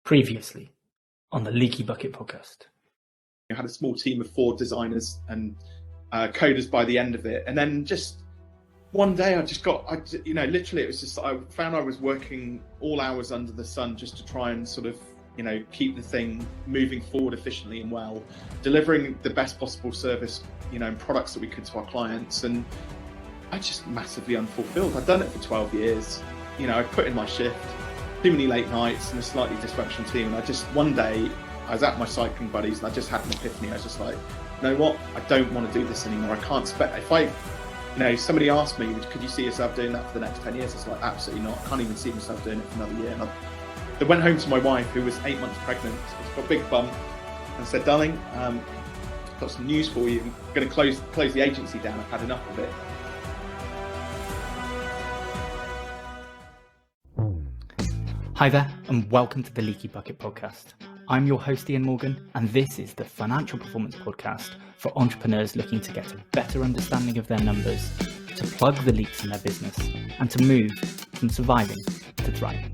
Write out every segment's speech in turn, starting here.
Previously on the Leaky Bucket podcast. I had a small team of 4 designers and coders by the end of it. And then just one day literally it was just, I found I was working all hours under the sun just to try and sort of, keep the thing moving forward efficiently and well, delivering the best possible service, and products that we could to our clients. And I just massively unfulfilled. I'd done it for 12 years. I put in my shift, too many late nights and a slightly dysfunctional team. And one day I was at my cycling buddies and I just had an epiphany. I was just like, you know what? I don't want to do this anymore. I can't somebody asked me, could you see yourself doing that for the next 10 years? It's like, absolutely not. I can't even see myself doing it for another year. And I went home to my wife, who was 8 months pregnant. She's got a big bum, and said, darling, I've got some news for you. I'm going to close the agency down. I've had enough of it. Hi there, and welcome to the Leaky Bucket podcast. I'm your host, Ian Morgan, and this is the financial performance podcast for entrepreneurs looking to get a better understanding of their numbers, to plug the leaks in their business, and to move from surviving to thriving.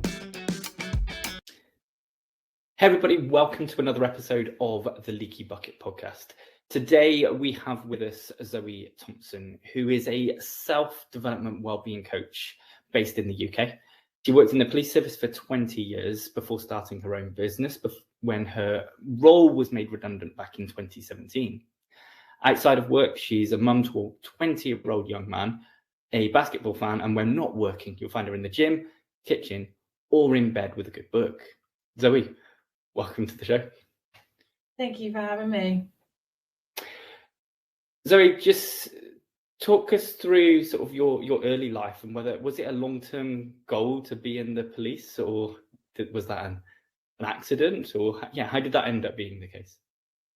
Hey everybody, welcome to another episode of the Leaky Bucket podcast. Today we have with us Zoe Thompson, who is a self-development wellbeing coach based in the UK. She worked in the police service for 20 years before starting her own business when her role was made redundant back in 2017. Outside of work, she's a mum to a 20-year-old young man, a basketball fan, and when not working, you'll find her in the gym, kitchen, or in bed with a good book. Zoe, welcome to the show. Thank you for having me. Zoe, just talk us through sort of your early life and was it a long-term goal to be in the police, or was that an accident, or how did that end up being the case?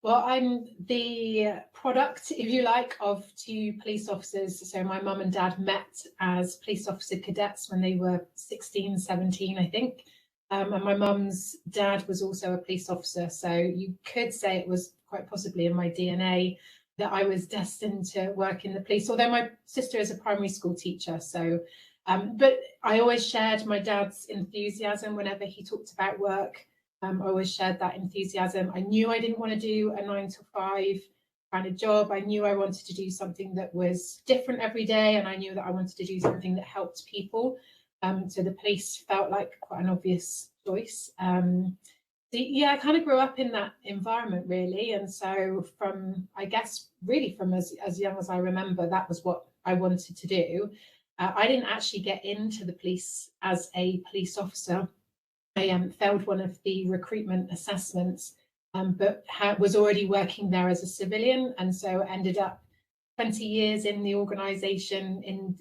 Well, I'm the product, if you like, of 2 police officers. So my mum and dad met as police officer cadets when they were 16, 17, I think. And my mum's dad was also a police officer. So you could say it was quite possibly in my DNA that I was destined to work in the police, although my sister is a primary school teacher. So, but I always shared my dad's enthusiasm whenever he talked about work. I always shared that enthusiasm. I knew I didn't want to do a 9 to 5 kind of job. I knew I wanted to do something that was different every day. And I knew that I wanted to do something that helped people. So the police felt like quite an obvious choice. I kind of grew up in that environment, really. And so from as young as I remember, that was what I wanted to do. I didn't actually get into the police as a police officer. I failed one of the recruitment assessments, but was already working there as a civilian. And so ended up 20 years in the organisation in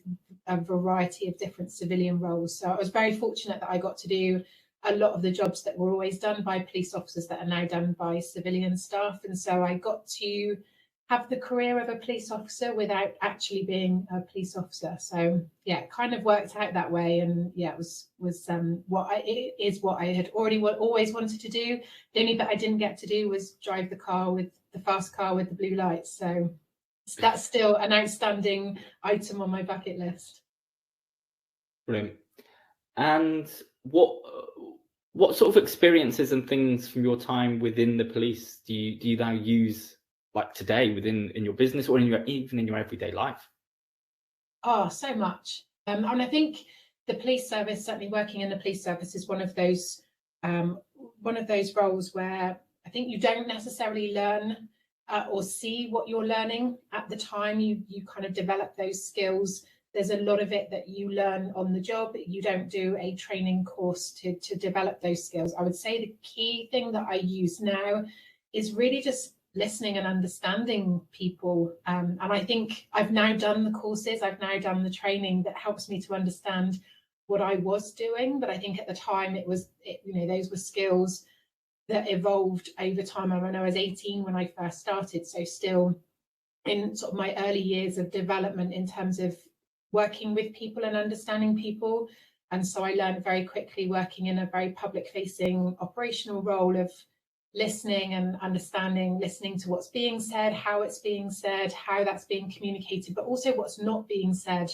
a variety of different civilian roles. So I was very fortunate that I got to do a lot of the jobs that were always done by police officers that are now done by civilian staff. And so I got to have the career of a police officer without actually being a police officer. So it kind of worked out that way. And it was what I had always wanted to do. The only bit I didn't get to do was drive the fast car with the blue lights. So that's still an outstanding item on my bucket list. Brilliant. And what sort of experiences and things from your time within the police do you now use like today in your business or even in your everyday life? Oh, so much. And I think the police service, certainly working in the police service, is one of those roles where I think you don't necessarily learn or see what you're learning at the time. You kind of develop those skills. There's a lot of it that you learn on the job. You don't do a training course to develop those skills. I would say the key thing that I use now is really just listening and understanding people. And I think I've now done the courses, I've now done the training that helps me to understand what I was doing. But I think at the time those were skills that evolved over time. I mean, I was 18 when I first started, so still in sort of my early years of development in terms of working with people and understanding people. And so I learned very quickly, working in a very public facing operational role, of listening and understanding, listening to what's being said, how it's being said, how that's being communicated, but also what's not being said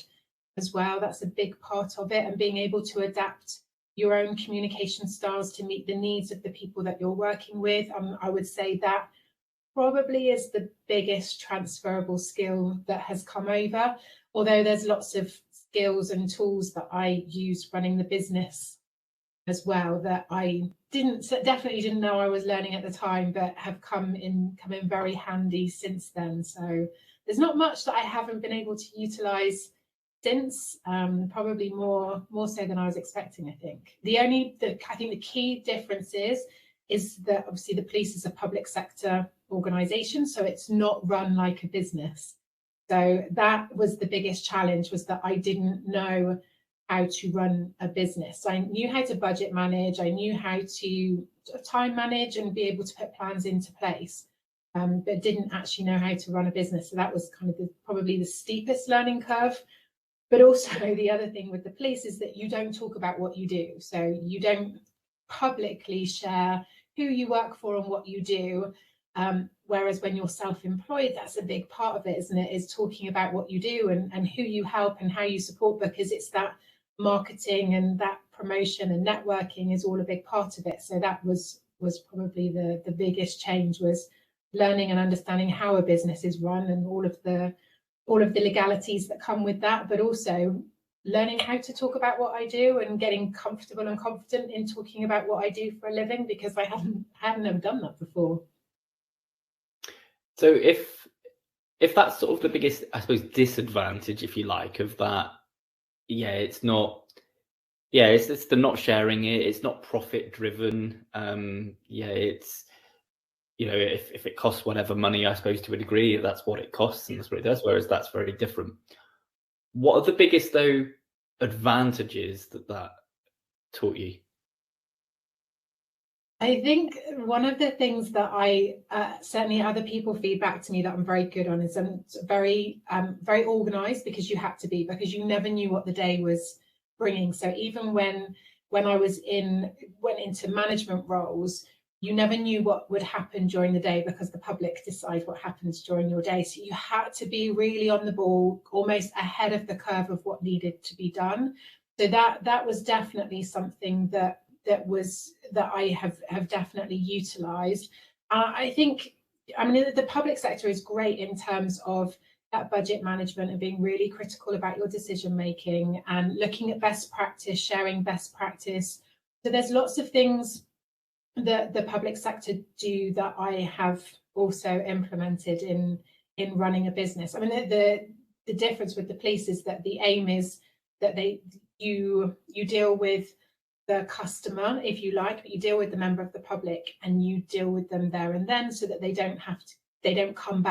as well. That's a big part of it, and being able to adapt your own communication styles to meet the needs of the people that you're working with. I would say that probably is the biggest transferable skill that has come over, although there's lots of skills and tools that I use running the business as well that I definitely didn't know I was learning at the time, but have come in very handy since then. So there's not much that I haven't been able to utilize since, probably more so than I was expecting. I think I think the key difference is that obviously the police is a public sector organisation, so it's not run like a business. So that was the biggest challenge, was that I didn't know how to run a business. I knew how to budget manage, I knew how to time manage and be able to put plans into place, but didn't actually know how to run a business. So that was kind of probably the steepest learning curve. But also the other thing with the police is that you don't talk about what you do. So you don't publicly share who you work for and what you do. Whereas when you're self-employed, that's a big part of it, isn't it? Is talking about what you do and who you help and how you support, because it's that marketing and that promotion and networking is all a big part of it. So that was probably the biggest change, was learning and understanding how a business is run and all of the legalities that come with that, but also learning how to talk about what I do and getting comfortable and confident in talking about what I do for a living, because I hadn't ever done that before. So if that's sort of the biggest, I suppose, disadvantage, if you like, of that, it's the not sharing it, it's not profit driven. It's, if it costs whatever money, I suppose, to a degree, that's what it costs and that's what it does, whereas that's very different. What are the biggest, though, advantages that taught you? I think one of the things that I certainly other people feedback to me that I'm very good on is I'm very organized, because you had to be, because you never knew what the day was bringing. So even when I went into management roles, you never knew what would happen during the day, because the public decide what happens during your day. So you had to be really on the ball, almost ahead of the curve of what needed to be done. So that was definitely something that I have definitely utilized. I think, the public sector is great in terms of that budget management and being really critical about your decision making and looking at best practice, sharing best practice. So there's lots of things that the public sector do that I have also implemented in running a business. The difference with the police is that the aim is that you deal with the customer, if you like, but you deal with the member of the public and you deal with them there and then, so that they don't have to come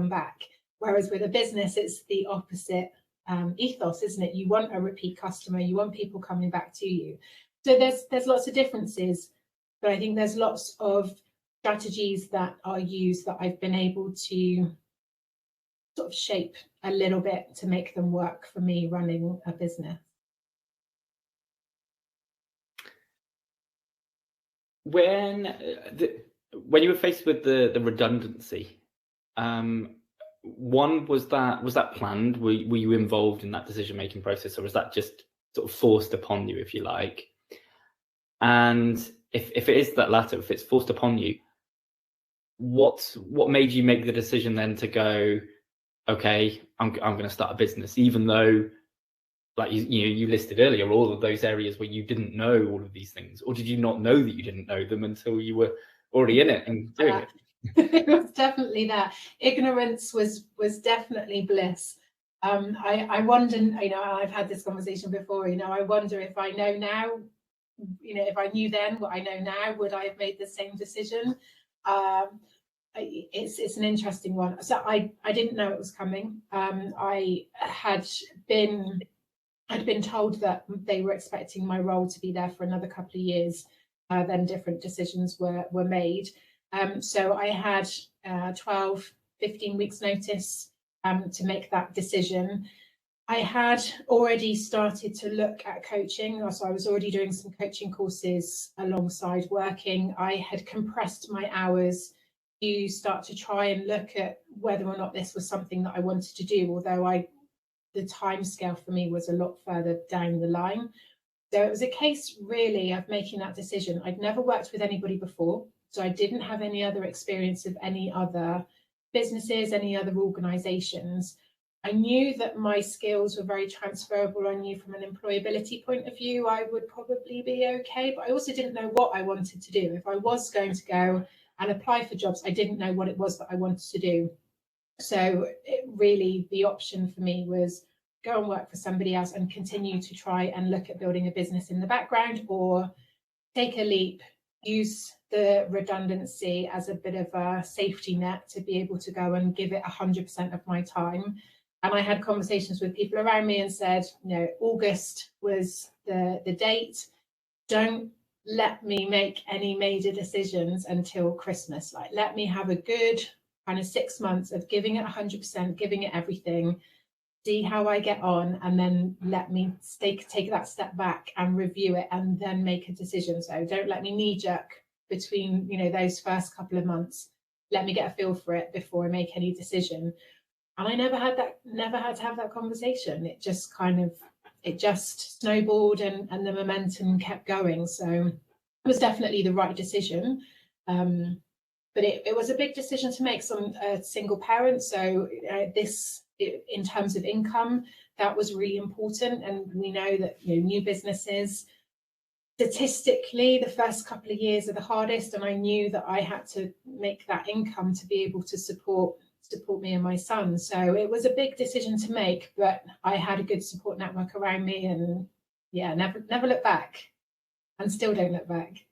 back. Whereas with a business, it's the opposite ethos, isn't it? You want a repeat customer, you want people coming back to you. So there's lots of differences, but I think there's lots of strategies that are used that I've been able to sort of shape a little bit to make them work for me running a business. When you were faced with the redundancy, one, was that planned? Were you involved in that decision-making process, or was that just sort of forced upon you, if you like? And if it is that latter, if it's forced upon you, what made you make the decision then to go, okay, I'm going to start a business, even though, like you listed earlier, all of those areas where you didn't know all of these things? Or did you not know that you didn't know them until you were already in it and doing it? It was definitely that. Ignorance was definitely bliss. I wonder, I've had this conversation before, I wonder if I know now, if I knew then what I know now, would I have made the same decision? It's an interesting one. So I didn't know it was coming. I had been told that they were expecting my role to be there for another couple of years. Then different decisions were made. So I had 12, 15 weeks notice to make that decision. I had already started to look at coaching, so I was already doing some coaching courses alongside working. I had compressed my hours to start to try and look at whether or not this was something that I wanted to do, although the time scale for me was a lot further down the line. So it was a case really of making that decision. I'd never worked with anybody before, so I didn't have any other experience of any other businesses, any other organizations. I knew that my skills were very transferable. I knew from an employability point of view, I would probably be okay, but I also didn't know what I wanted to do. If I was going to go and apply for jobs, I didn't know what it was that I wanted to do. So the option for me was go and work for somebody else and continue to try and look at building a business in the background, or take a leap, use the redundancy as a bit of a safety net to be able to go and give it 100% of my time. And I had conversations with people around me and said, August was the date. Don't let me make any major decisions until Christmas. Like, let me have a good kind of 6 months of giving it 100%, giving it everything, see how I get on, and then let me take that step back and review it and then make a decision. So don't let me knee jerk between, those first couple of months. Let me get a feel for it before I make any decision. And I never had to have that conversation. It just snowballed and the momentum kept going. So it was definitely the right decision. But it was a big decision to make. So I'm a single parent. So in terms of income, that was really important. And we know that new businesses, statistically, the first couple of years are the hardest. And I knew that I had to make that income to be able to support me and my son. So it was a big decision to make, but I had a good support network around me, and never look back, and still don't look back.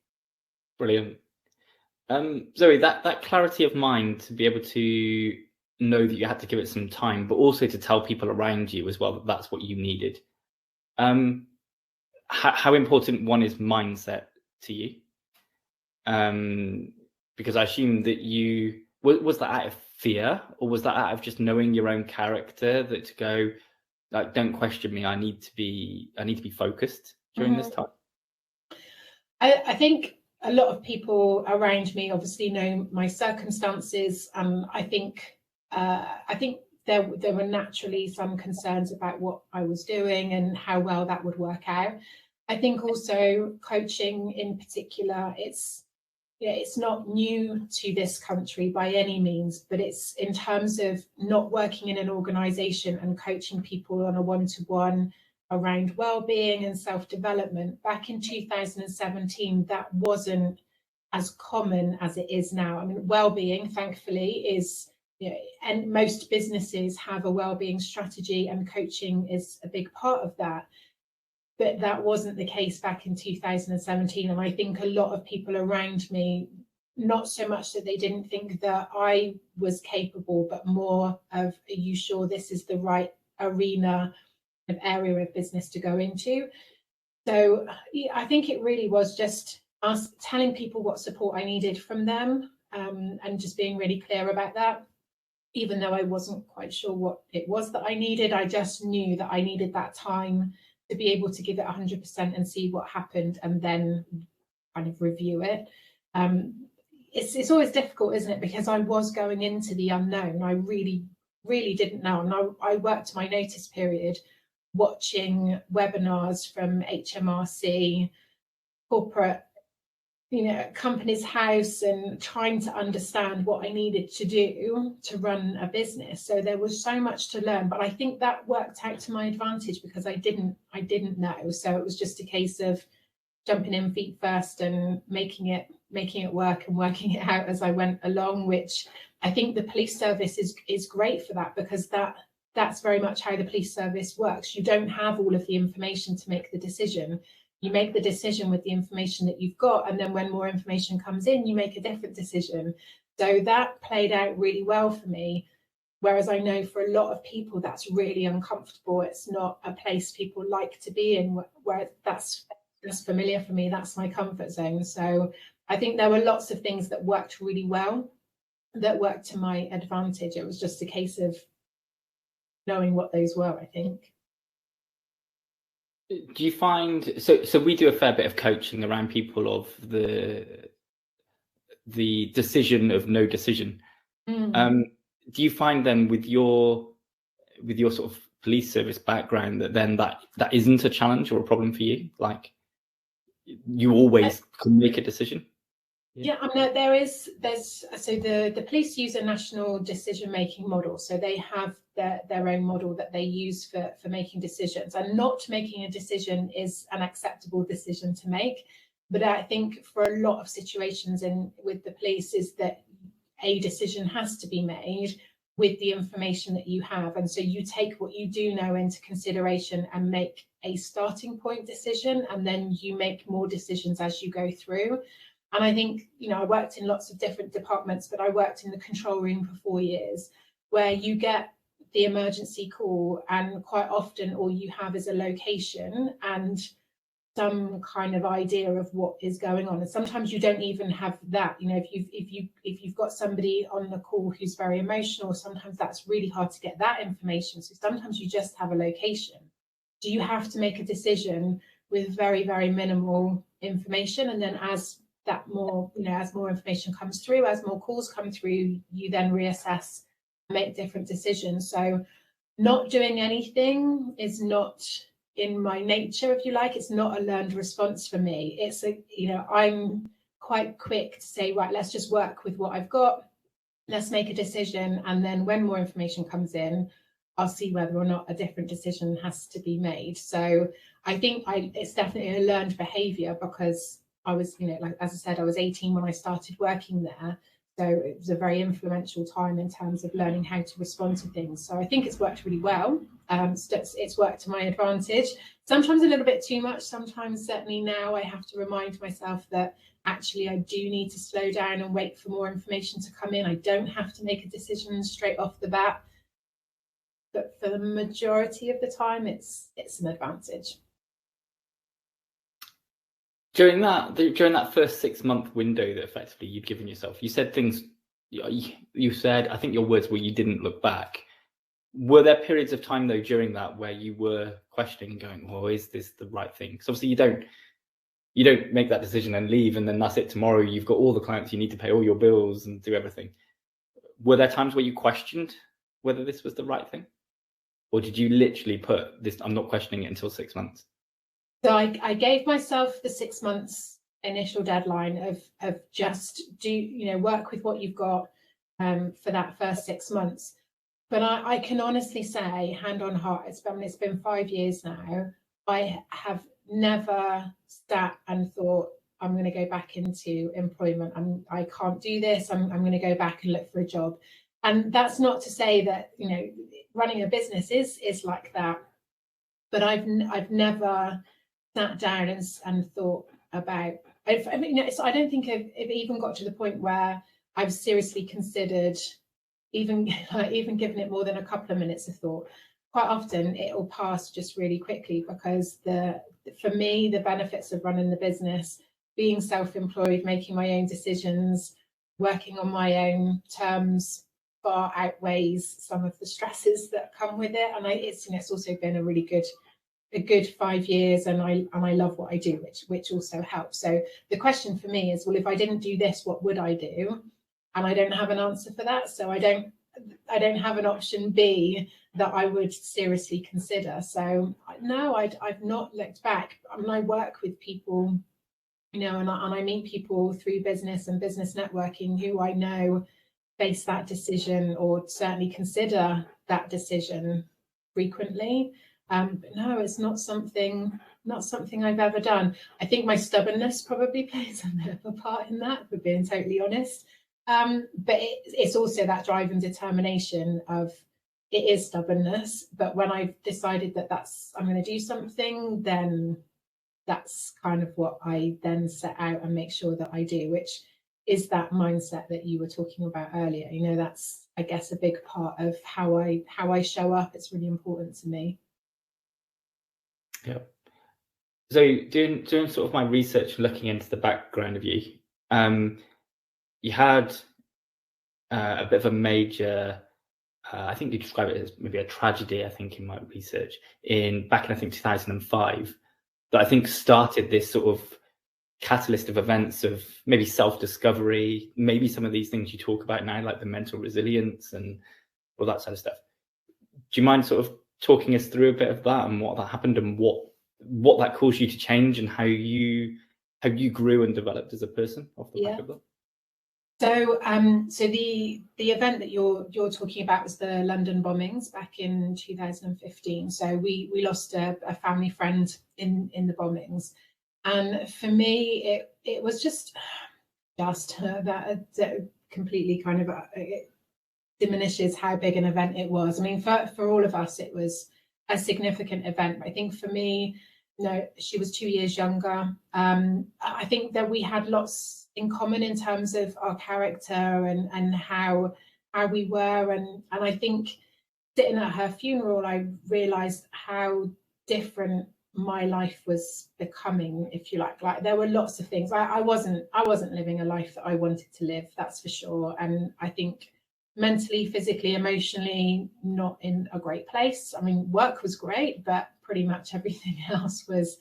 Brilliant. Zoe, that clarity of mind to be able to know that you had to give it some time, but also to tell people around you as well that that's what you needed. How important one is mindset to you? Because I assume that was that out of fear, or was that out of just knowing your own character, that to go, like, don't question me, I need to be focused during this time? I think a lot of people around me obviously know my circumstances, and I think there were naturally some concerns about what I was doing and how well that would work out. I think also coaching in particular, it's not new to this country by any means, but it's in terms of not working in an organization and coaching people on a one-to-one around well-being and self-development. Back in 2017, that wasn't as common as it is now. I mean, well-being, thankfully, is, and most businesses have a well-being strategy, and coaching is a big part of that. But that wasn't the case back in 2017. And I think a lot of people around me, not so much that they didn't think that I was capable, but more of, are you sure this is the right arena of area of business to go into? So I think it really was just us telling people what support I needed from them, and just being really clear about that. Even though I wasn't quite sure what it was that I needed, I just knew that I needed that time to be able to give it 100% and see what happened, and then kind of review it. It's always difficult, isn't it? Because I was going into the unknown. I really, really didn't know. And I worked my notice period watching webinars from HMRC, corporate, Companies House, and trying to understand what I needed to do to run a business. So there was so much to learn, but I think that worked out to my advantage because I didn't know. So it was just a case of jumping in feet first and making it work and working it out as I went along, which I think the police service is great for that, because that's very much how the police service works. You don't have all of the information to make the decision. You make the decision with the information that you've got, and then when more information comes in, you make a different decision. So that played out really well for me. Whereas I know for a lot of people, that's really uncomfortable. It's not a place people like to be in, where that's familiar for me. That's my comfort zone. So I think there were lots of things that worked really well, that worked to my advantage. It was just a case of knowing what those were, I think. Do you find, so we do a fair bit of coaching around people of the decision of no decision. Do you find then with your sort of police service background, that then that isn't a challenge or a problem for you? Like, you always can make a decision? Yeah, I mean, there's so the police use a national decision-making model. So they have their own model that they use for making decisions, and not making a decision is an acceptable decision to make. But I think for a lot of situations with the police is that a decision has to be made with the information that you have. And so you take what you do know into consideration and make a starting point decision, and then you make more decisions as you go through. And I think, you know, I worked in lots of different departments, but I worked in the control room for 4 years, where you get the emergency call, and quite often all you have is a location and some kind of idea of what is going on. And sometimes you don't even have that. You know, if you've got somebody on the call who's very emotional, sometimes that's really hard to get that information. So sometimes you just have a location. Do you have to make a decision with very, very minimal information? And then as more information comes through, as more calls come through, you then reassess, make different decisions. So not doing anything is not in my nature, if you like. It's not a learned response for me. It's I'm quite quick to say, right, let's just work with what I've got, let's make a decision, and then when more information comes in, I'll see whether or not a different decision has to be made. So I think it's definitely a learned behavior, because I was, like, as I said, I was 18 when I started working there. So it was a very influential time in terms of learning how to respond to things. So I think it's worked really well. It's worked to my advantage. Sometimes a little bit too much. Sometimes, certainly now, I have to remind myself that actually I do need to slow down and wait for more information to come in. I don't have to make a decision straight off the bat. But for the majority of the time, it's an advantage. During that first 6-month window that effectively you'd given yourself, you said things, you said, I think your words were, you didn't look back. Were there periods of time, though, during that where you were questioning and going, well, is this the right thing? Because obviously you don't make that decision and leave, and then that's it. Tomorrow you've got all the clients you need to pay, all your bills and do everything. Were there times where you questioned whether this was the right thing? Or did you literally put this, I'm not questioning it until 6 months? So I gave myself the 6 months initial deadline of just work with what you've got for that first 6 months. But I can honestly say, hand on heart, it's been 5 years now, I have never sat and thought, I'm going to go back into employment. I can't do this. I'm going to go back and look for a job. And that's not to say that, running a business is like that. But I've never sat down and thought about. I don't think I've even got to the point where I've seriously considered even given it more than a couple of minutes of thought. Quite often it will pass just really quickly, because for me the benefits of running the business, being self-employed, making my own decisions, working on my own terms, far outweighs some of the stresses that come with it. And it's also been a good 5 years, and I love what I do, which also helps. So the question for me is, well, if I didn't do this, what would I do? And I don't have an answer for that. So I don't have an option B that I would seriously consider. So no, I've not looked back. I mean, I work with people, and I meet people through business and business networking who I know face that decision, or certainly consider that decision frequently. But no, it's not something I've ever done. I think my stubbornness probably plays a bit of a part in that, for being totally honest. But it's also that drive and determination of, it is stubbornness, but when I've decided that I'm going to do something, then that's kind of what I then set out and make sure that I do, which is that mindset that you were talking about earlier. That's, I guess, a big part of how I show up. It's really important to me. Yeah. So doing sort of my research, looking into the background of you, you had a bit of a major, I think you describe it as maybe a tragedy, I think, in my research, back in I think 2005, that I think started this sort of catalyst of events of maybe self-discovery, maybe some of these things you talk about now, like the mental resilience and all that sort of stuff. Do you mind sort of talking us through a bit of that and what that happened and what that caused you to change and how you grew and developed as a person off the back of that? So, so the event that you're talking about was the London bombings back in 2015. So we lost a family friend in the bombings, and for me it was just that completely kind of it diminishes how big an event it was. I mean, for all of us, it was a significant event. I think for me, she was 2 years younger. I think that we had lots in common in terms of our character and how we were, and I think sitting at her funeral, I realized how different my life was becoming, if you like. Like, there were lots of things. I wasn't living a life that I wanted to live, that's for sure. And I think mentally, physically, emotionally, not in a great place. I mean, work was great, but pretty much everything else was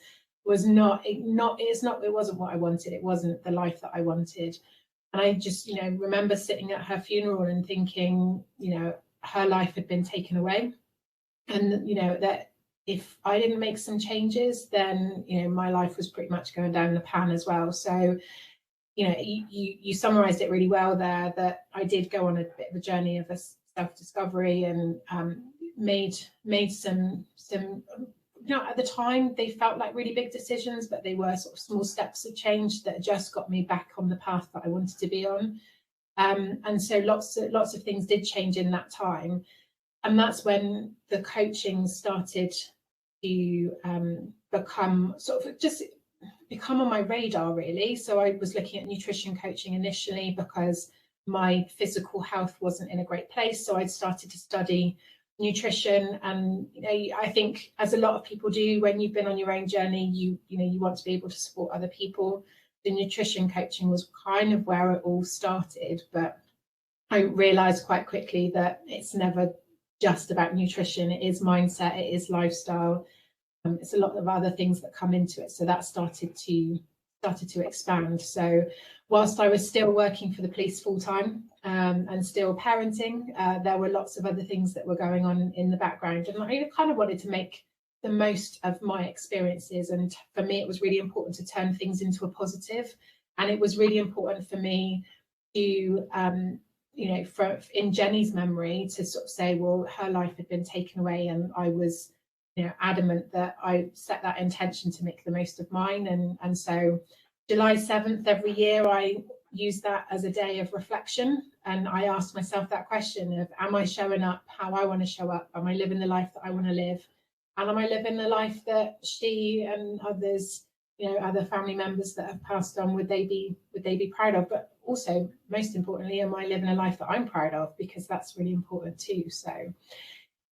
not, it wasn't what I wanted. It wasn't the life that I wanted. And I just, remember sitting at her funeral and thinking, her life had been taken away. And, that if I didn't make some changes, then, my life was pretty much going down the pan as well. So, you summarized it really well there, that I did go on a bit of a journey of a self-discovery and made some at the time they felt like really big decisions, but they were sort of small steps of change that just got me back on the path that I wanted to be on. And so lots of things did change in that time. And that's when the coaching started to become on my radar, really. So I was looking at nutrition coaching initially because my physical health wasn't in a great place. So I'd started to study nutrition, and I think, as a lot of people do when you've been on your own journey, you want to be able to support other people. The nutrition coaching was kind of where it all started, but I realized quite quickly that it's never just about nutrition. It is mindset, it is lifestyle, it's a lot of other things that come into it. So that started to expand. So whilst I was still working for the police full time and still parenting, there were lots of other things that were going on in the background, and I kind of wanted to make the most of my experiences. And for me, it was really important to turn things into a positive, and it was really important for me to in Jenny's memory, to sort of say, well, her life had been taken away, and I was adamant that I set that intention to make the most of mine. And so July 7th every year, I use that as a day of reflection, and I ask myself that question of, am I showing up how I want to show up? Am I living the life that I want to live? And am I living the life that she and others, other family members that have passed on, would they be proud of? But also, most importantly, am I living a life that I'm proud of? Because that's really important too. So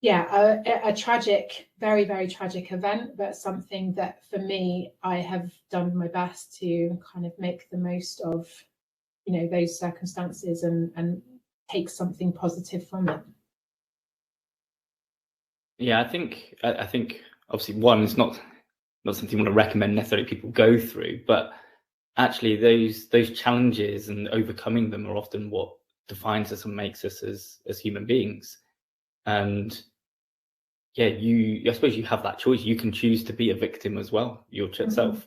yeah, a tragic, very, very tragic event, but something that for me, I have done my best to kind of make the most of, those circumstances and take something positive from it. Yeah, I think obviously, one, it's not something you want to recommend necessarily people go through, but actually those challenges and overcoming them are often what defines us and makes us as human beings. And yeah, I suppose you have that choice. You can choose to be a victim as well, yourself.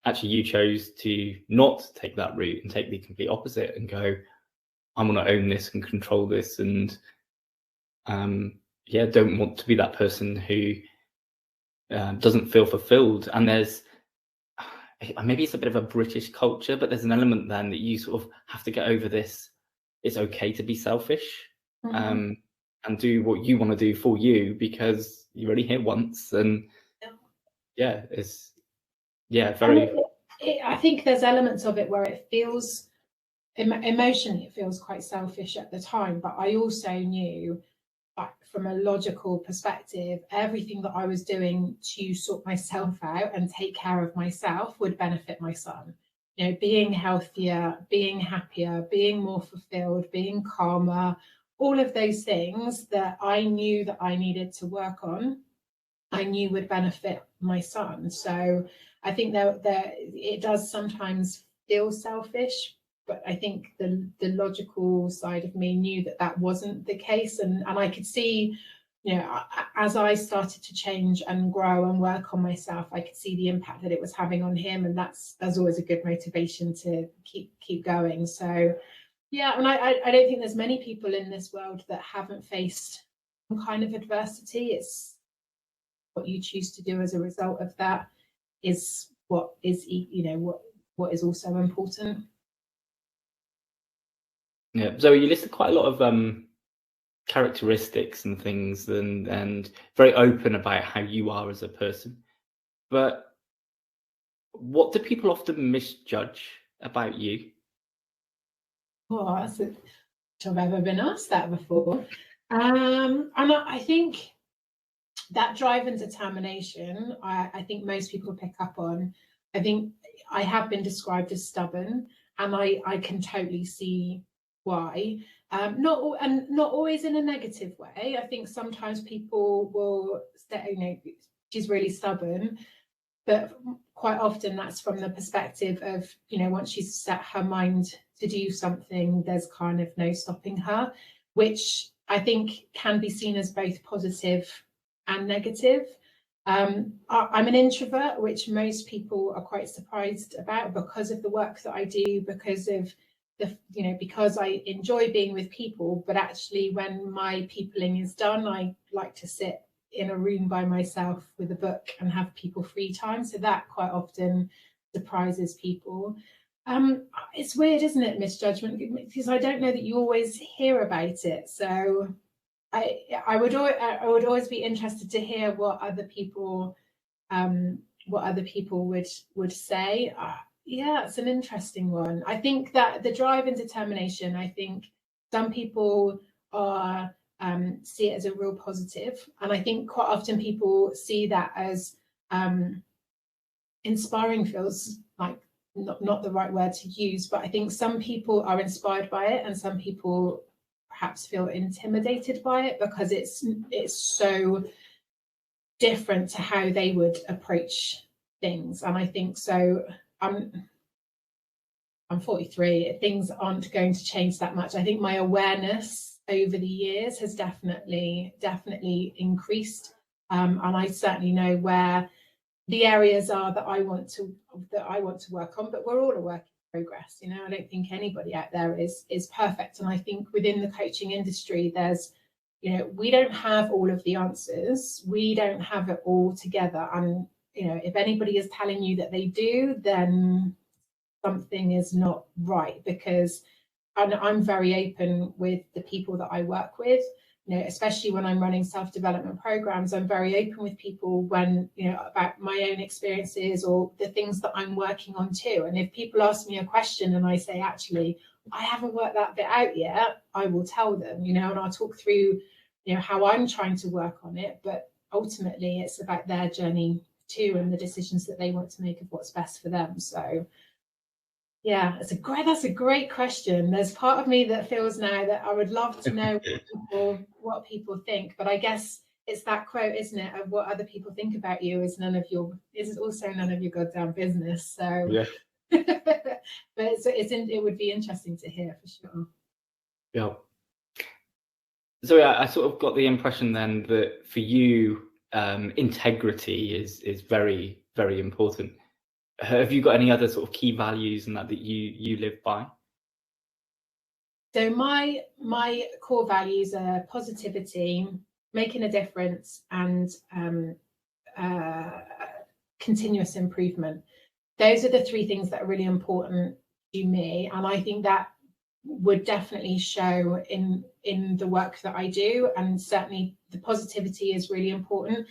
Actually, you chose to not take that route and take the complete opposite and go, I'm going to own this and control this, and don't want to be that person who doesn't feel fulfilled. And there's maybe it's a bit of a British culture, but there's an element then that you sort of have to get over this. It's okay to be selfish and do what you want to do for you, because you're only here once. And it's very. I think there's elements of it where it feels emotionally, it feels quite selfish at the time, but I also knew, from a logical perspective, everything that I was doing to sort myself out and take care of myself would benefit my son. Being healthier, being happier, being more fulfilled, being calmer, all of those things that I knew that I needed to work on, I knew would benefit my son. So I think that it does sometimes feel selfish, but I think the logical side of me knew that wasn't the case. And I could see as I started to change and grow and work on myself, I could see the impact that it was having on him, and that's always a good motivation to keep going. So yeah, and I don't think there's many people in this world that haven't faced some kind of adversity. It's what you choose to do as a result of that is what is what is also important. Yeah, Zoe, you listed quite a lot of characteristics and things, and very open about how you are as a person. But what do people often misjudge about you? Oh, I've ever been asked that before. And I think that drive and determination, I think most people pick up on. I think I have been described as stubborn, and I can totally see why. Not always in a negative way. I think sometimes people will say, she's really stubborn, but quite often that's from the perspective of, once she's set her mind to do something, there's kind of no stopping her, which I think can be seen as both positive and negative. I'm an introvert, which most people are quite surprised about because of the work that I do, because of because I enjoy being with people, but actually when my peopling is done, I like to sit in a room by myself with a book and have people free time. So that quite often surprises people. It's weird, isn't it, misjudgment? Because I don't know that you always hear about it. So I would always be interested to hear what other people would say. Yeah, it's an interesting one. I think that the drive and determination, I think some people are see it as a real positive, and I think quite often people see that as inspiring. Feels like not the right word to use, but I think some people are inspired by it and some people perhaps feel intimidated by it because it's so different to how they would approach things. And I think so. I'm 43. Things aren't going to change that much. I think my awareness over the years has definitely increased, and I certainly know where the areas are that I want to work on. But we're all a work in progress. I don't think anybody out there is perfect. And I think within the coaching industry, there's we don't have all of the answers. We don't have it all together. And if anybody is telling you that they do, then something is not right, because I'm very open with the people that I work with, especially when I'm running self-development programs. I'm very open with people when, about my own experiences or the things that I'm working on too. And if people ask me a question and I say, actually, I haven't worked that bit out yet, I will tell them, and I'll talk through, how I'm trying to work on it. But ultimately, it's about their journey too and the decisions that they want to make of what's best for them. So yeah, that's a great question. There's part of me that feels now that I would love to know what people think, but I guess it's that quote, isn't it, of what other people think about you is also none of your goddamn business. So yeah. But it would be interesting to hear for sure. Yeah. So I sort of got the impression then that for you, integrity is very, very important. Have you got any other sort of key values in that you live by? So my core values are positivity, making a difference, and continuous improvement. Those are the three things that are really important to me, and I think that would definitely show in the work that I do, and certainly the positivity is really important.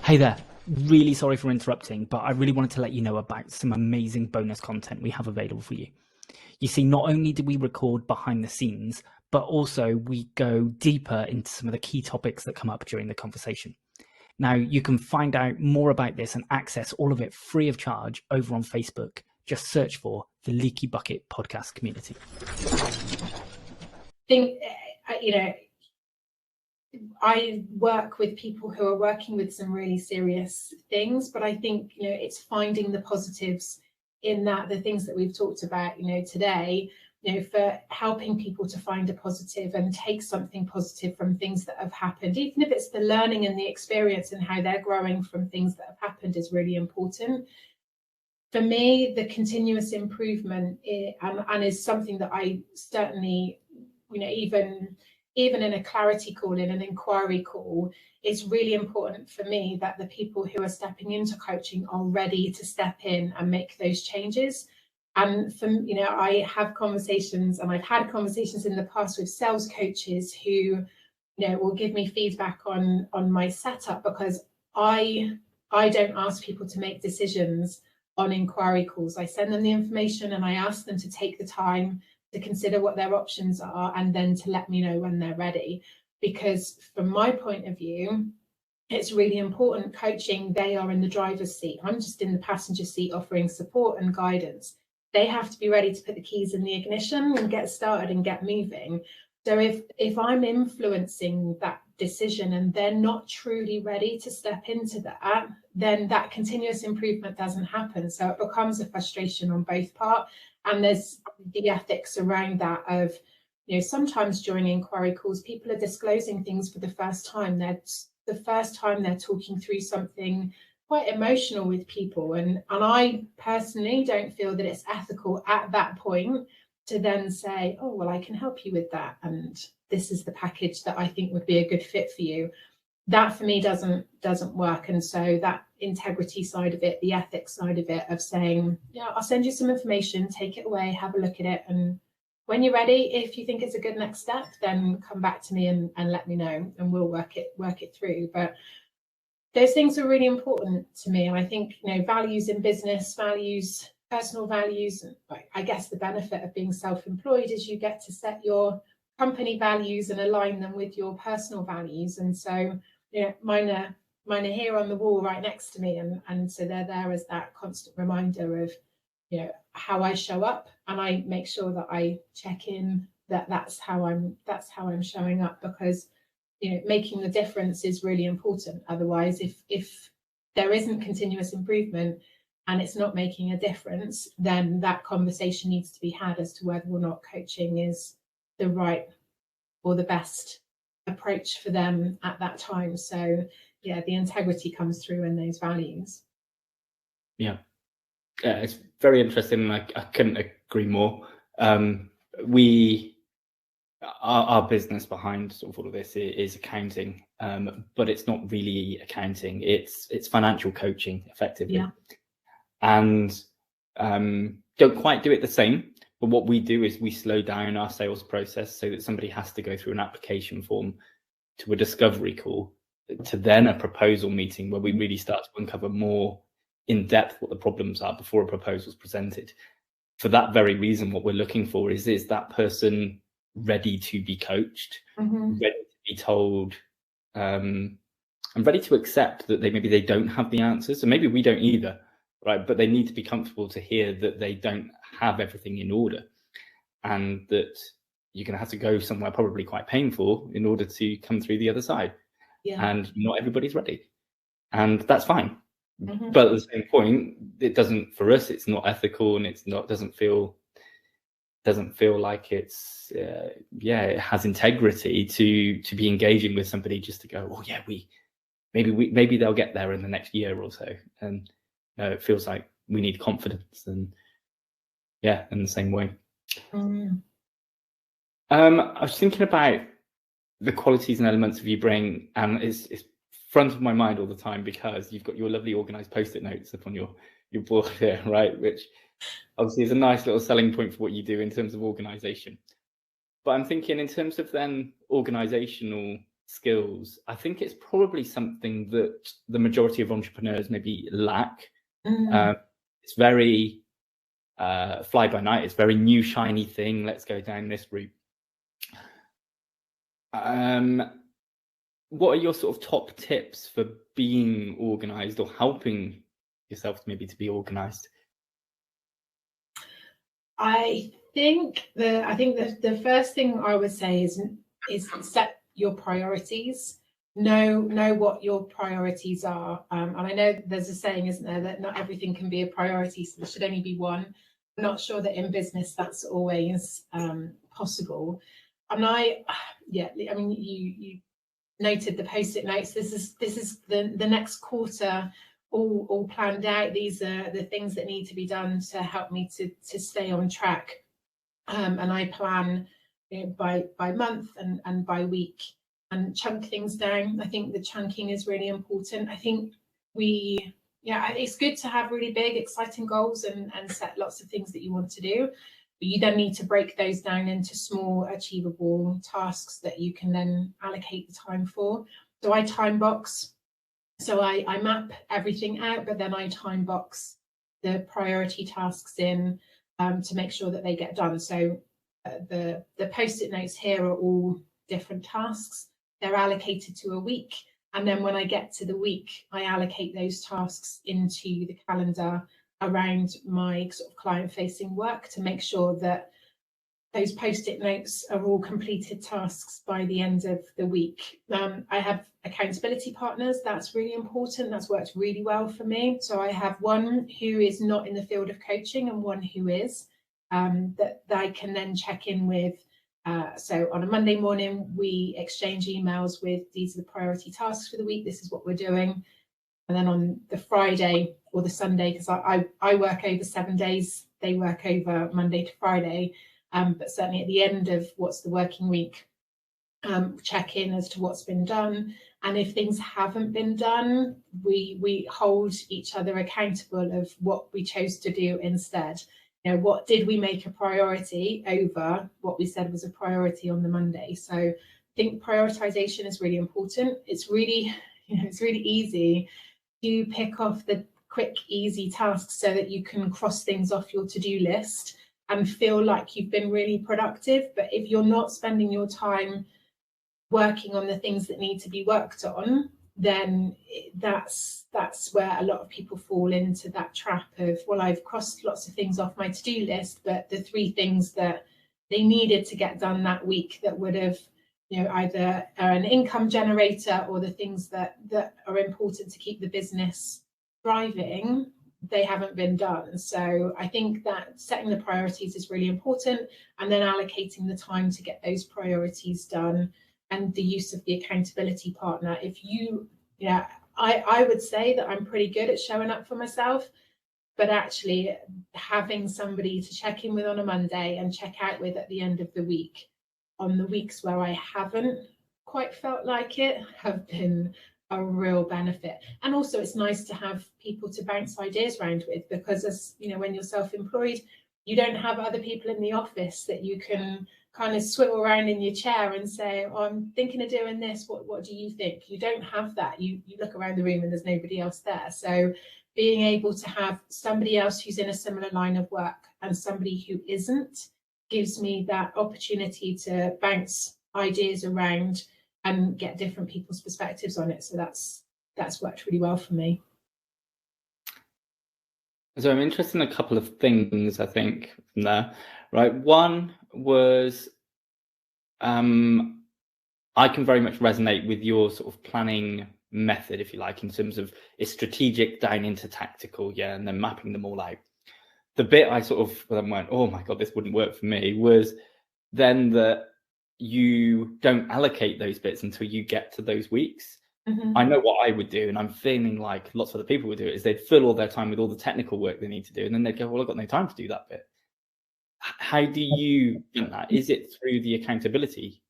Hey there. Really sorry for interrupting, but I really wanted to let you know about some amazing bonus content we have available for you. You see, not only do we record behind the scenes, but also we go deeper into some of the key topics that come up during the conversation. Now, you can find out more about this and access all of it free of charge over on Facebook. Just search for the Leaky Bucket Podcast Community. I work with people who are working with some really serious things, but I think, it's finding the positives in that, the things that we've talked about, today, for helping people to find a positive and take something positive from things that have happened, even if it's the learning and the experience and how they're growing from things that have happened, is really important. For me, the continuous improvement and is something that I certainly, even in a clarity call, in an inquiry call, it's really important for me that the people who are stepping into coaching are ready to step in and make those changes. And I have conversations, and I've had conversations in the past with sales coaches who, will give me feedback on my setup, because I don't ask people to make decisions on inquiry calls. I send them the information and I ask them to take the time to consider what their options are and then to let me know when they're ready. Because from my point of view, it's really important. Coaching, they are in the driver's seat. I'm just in the passenger seat offering support and guidance. They have to be ready to put the keys in the ignition and get started and get moving. So if I'm influencing that decision and they're not truly ready to step into that, then that continuous improvement doesn't happen. So it becomes a frustration on both parts. And there's the ethics around that of, sometimes during inquiry calls, people are disclosing things for the first time. That's the first time they're talking through something quite emotional with people. And I personally don't feel that it's ethical at that point to then say, oh, well, I can help you with that, and this is the package that I think would be a good fit for you. That for me doesn't work. And so that integrity side of it, the ethics side of it, of saying, yeah, I'll send you some information, take it away, have a look at it, and when you're ready, if you think it's a good next step, then come back to me and let me know, and we'll work it through. But those things are really important to me. And I think, values in business, values, personal values, I guess the benefit of being self-employed is you get to set your company values and align them with your personal values. And so, mine are here on the wall right next to me, and so they're there as that constant reminder of, how I show up, and I make sure that I check in that's how I'm showing up, because making the difference is really important. Otherwise, if there isn't continuous improvement and it's not making a difference, then that conversation needs to be had as to whether or not coaching is the right or the best approach for them at that time. So yeah, the integrity comes through in those values. Yeah, it's very interesting. I couldn't agree more. Our business behind sort of all of this is accounting, but it's not really accounting. It's financial coaching, effectively. Yeah. And don't quite do it the same. But what we do is we slow down our sales process so that somebody has to go through an application form to a discovery call to then a proposal meeting, where we really start to uncover more in depth what the problems are before a proposal is presented. For that very reason, what we're looking for is that person ready to be coached, ready to be told, and ready to accept that maybe they don't have the answers, and maybe we don't either, right? But they need to be comfortable to hear that they don't have everything in order, and that you're going to have to go somewhere probably quite painful in order to come through the other side. Yeah. And not everybody's ready, and that's fine. But at the same point, it doesn't, for us, it's not ethical, and doesn't feel like it's it has integrity to be engaging with somebody just to go, oh yeah, maybe they'll get there in the next year or so. And it feels like we need confidence, and yeah, in the same way. I was thinking about the qualities and elements of you bring, and it's front of my mind all the time, because you've got your lovely organized post-it notes up on your board here, right? Which obviously is a nice little selling point for what you do in terms of organization. But I'm thinking in terms of then organizational skills, I think it's probably something that the majority of entrepreneurs maybe lack. It's very fly by night. It's very new, shiny thing. Let's go down this route. What are your sort of top tips for being organized, or helping yourself maybe to be organized? I think the first thing I would say is set your priorities. Know what your priorities are. And I know there's a saying, isn't there, that not everything can be a priority, so there should only be one. I'm not sure that in business that's always possible. And I mean, you noted the post-it notes. This is the next quarter all planned out. These are the things that need to be done to help me to stay on track. And I plan, you know, by month and by week, and chunk things down. I think the chunking is really important. I think it's good to have really big, exciting goals and set lots of things that you want to do. But you then need to break those down into small, achievable tasks that you can then allocate the time for. So I time box. So I map everything out, but then I time box the priority tasks in to make sure that they get done. So the post-it notes here are all different tasks. They're allocated to a week. And then when I get to the week, I allocate those tasks into the calendar around my sort of client-facing work to make sure that those post-it notes are all completed tasks by the end of the week. I have accountability partners. That's really important. That's worked really well for me. So I have one who is not in the field of coaching and one who is, that I can then check in with. So on a Monday morning, we exchange emails with, these are the priority tasks for the week. This is what we're doing. And then on the Friday or the Sunday, because I work over 7 days, they work over Monday to Friday. But certainly at the end of what's the working week, check in as to what's been done. And if things haven't been done, we hold each other accountable of what we chose to do instead. You know, what did we make a priority over what we said was a priority on the Monday? So I think prioritization is really important. It's really, it's really easy to pick off the quick, easy tasks so that you can cross things off your to-do list and feel like you've been really productive. But if you're not spending your time working on the things that need to be worked on, then that's where a lot of people fall into that trap of, well, I've crossed lots of things off my to-do list, but the 3 things that they needed to get done that week that would have, either are an income generator or the things that are important to keep the business thriving, they haven't been done. So I think that setting the priorities is really important, and then allocating the time to get those priorities done, and the use of the accountability partner. I would say that I'm pretty good at showing up for myself, but actually having somebody to check in with on a Monday and check out with at the end of the week, on the weeks where I haven't quite felt like it, have been a real benefit. And also it's nice to have people to bounce ideas around with, because as when you're self-employed, you don't have other people in the office that you can kind of swivel around in your chair and say, oh, I'm thinking of doing this, what do you think? You don't have that. You look around the room and there's nobody else there. So being able to have somebody else who's in a similar line of work and somebody who isn't gives me that opportunity to bounce ideas around and get different people's perspectives on it. So that's worked really well for me. So I'm interested in a couple of things, I think, from there. Right. One was I can very much resonate with your sort of planning method, if you like, in terms of it's strategic down into tactical, and then mapping them all out. The bit I sort of went, oh my God, this wouldn't work for me, was then that you don't allocate those bits until you get to those weeks. Mm-hmm. I know what I would do, and I'm feeling like lots of other people would do it, is they'd fill all their time with all the technical work they need to do, and then they'd go, well, I've got no time to do that bit. How do you do that? Is it through the accountability